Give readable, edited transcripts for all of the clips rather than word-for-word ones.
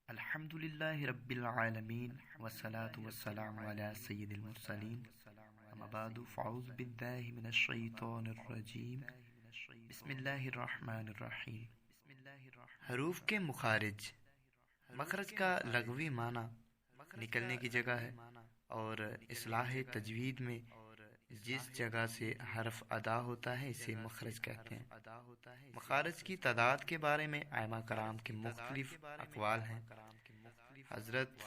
الحمد لله رب العالمين والصلاة والسلام على سيد المرسلين اما بعد فاعوذ بالله من الشیطان الرجیم بسم اللہ الرحمن الرحیم۔ حروف کے مخارج، مخرج کا لغوی معنی نکلنے کی جگہ ہے، اور اصلاح تجوید میں جس جگہ سے حرف ادا ہوتا ہے اسے مخرج کہتے ہیں۔ مخارج کی تعداد کے بارے میں ائمہ کرام کے مختلف اقوال ہیں۔ حضرت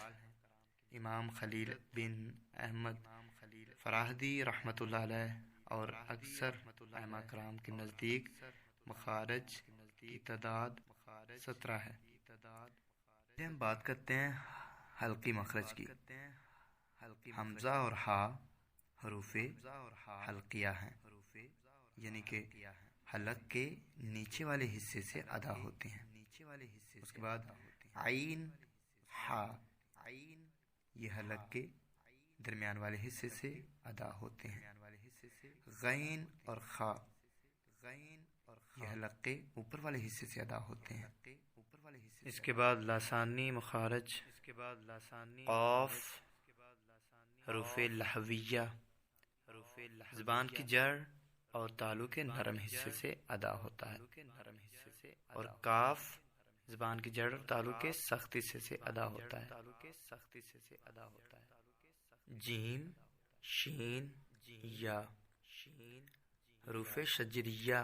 امام خلیل بن احمد فراہدی رحمۃ اللہ علیہ اور اکثر ائمہ کرام کے نزدیک مخارج کی تعداد 17 ہے۔ ہم بات کرتے ہیں حلقی مخرج کی۔ حمزہ اور ہا حروف حلقیہ ہیں، یعنی کہ حلق کے نیچے والے حصے سے ادا ہوتے ہیں۔ اس کے بعد عین ہا، یہ حلق کے درمیان والے حصے سے ادا ہوتے ہیں۔ غین اور خا، یہ حلق کے اوپر والے حصے سے ادا ہوتے ہیں۔ اس کے بعد لسانی مخارج، قاف حروف لہویہ زبان کی جڑ اور تالو کے نرم حصے سے ادا ہوتا ہے، اور کاف زبان کی جڑ اور تالو کے سخت حصے سے ادا ہوتا ہے۔ جیم، شین، یا حروف شجریہ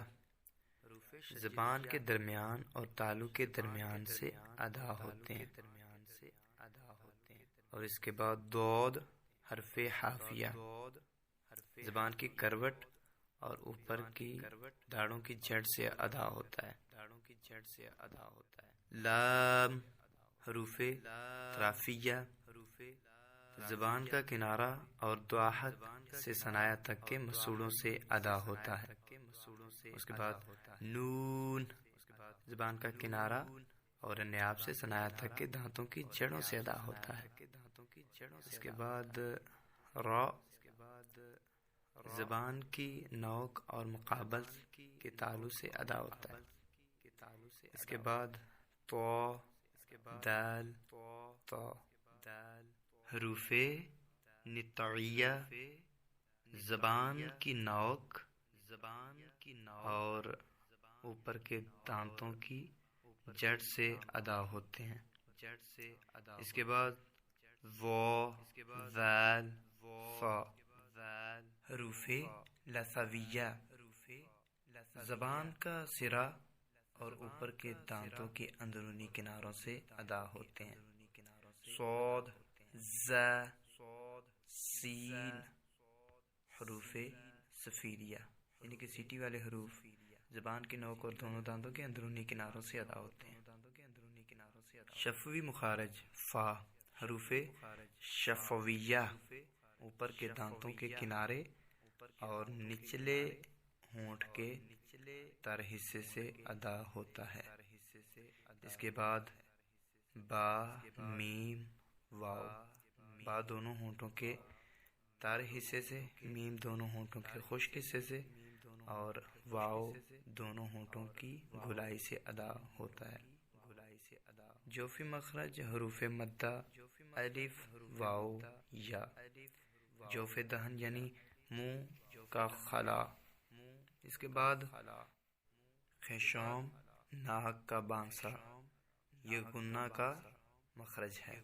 زبان کے درمیان اور تالو کے درمیان سے ادا ہوتے ہیں۔ اور اس کے بعد دود حرف حافیہ زبان کی کروٹ اور اوپر کی داڑھوں کی جڑ سے ادا ہوتا ہے۔ لام حروف رافیہ زبان کا کنارہ اور دعاحت سے ثنایا تک کے مسوڑوں سے ادا ہوتا ہے۔ اس کے بعد نون زبان کا کنارہ اور نیاب سے ثنایا تک کے دانتوں کی جڑوں سے ادا ہوتا ہے۔ اس کے بعد را زبان کی نوک اور مقابل کے تالو سے ادا ہوتا ہے۔ اس کے بعد تو، دال، تو حروف نطعیہ زبان کی نوک اور اوپر کے دانتوں کی جڑ سے ادا ہوتے ہیں۔ اس کے بعد وہ، ذال، فا حروف لثویہ زبان کا سرا اور اوپر کے دانتوں کے اندرونی کناروں سے ادا ہوتے ہیں۔ صاد، ز، سین حروف صفیریہ یعنی کہ سیٹی والے حروف زبان کی نوک اور دونوں دانتوں کے اندرونی کناروں سے ادا ہوتے ہیں۔ شفوی مخارج، فا حروف شفویہ اوپر کے دانتوں کے کنارے اور نچلے ہونٹ کے تر حصے سے ادا ہوتا ہے۔ اس کے بعد با، میم، واو با دونوں ہونٹوں کے تر حصے سے، میم دونوں ہونٹوں کے خشک حصے سے، اور واو دونوں ہونٹوں کی گولائی سے ادا ہوتا ہے۔ جوفی مخرج حروف مدہ الف، واو، یا جوف دہن یعنی منہ کا خلا۔ اس کے بعد خیشوم ناک کا بانسا، یہ غنہ کا مخرج ہے۔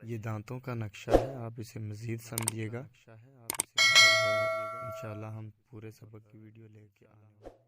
یہ دانتوں کا نقشہ ہے، آپ اسے مزید سمجھیے گا۔ انشاءاللہ ہم پورے سبق کی ویڈیو لے کے آنے والے ہیں۔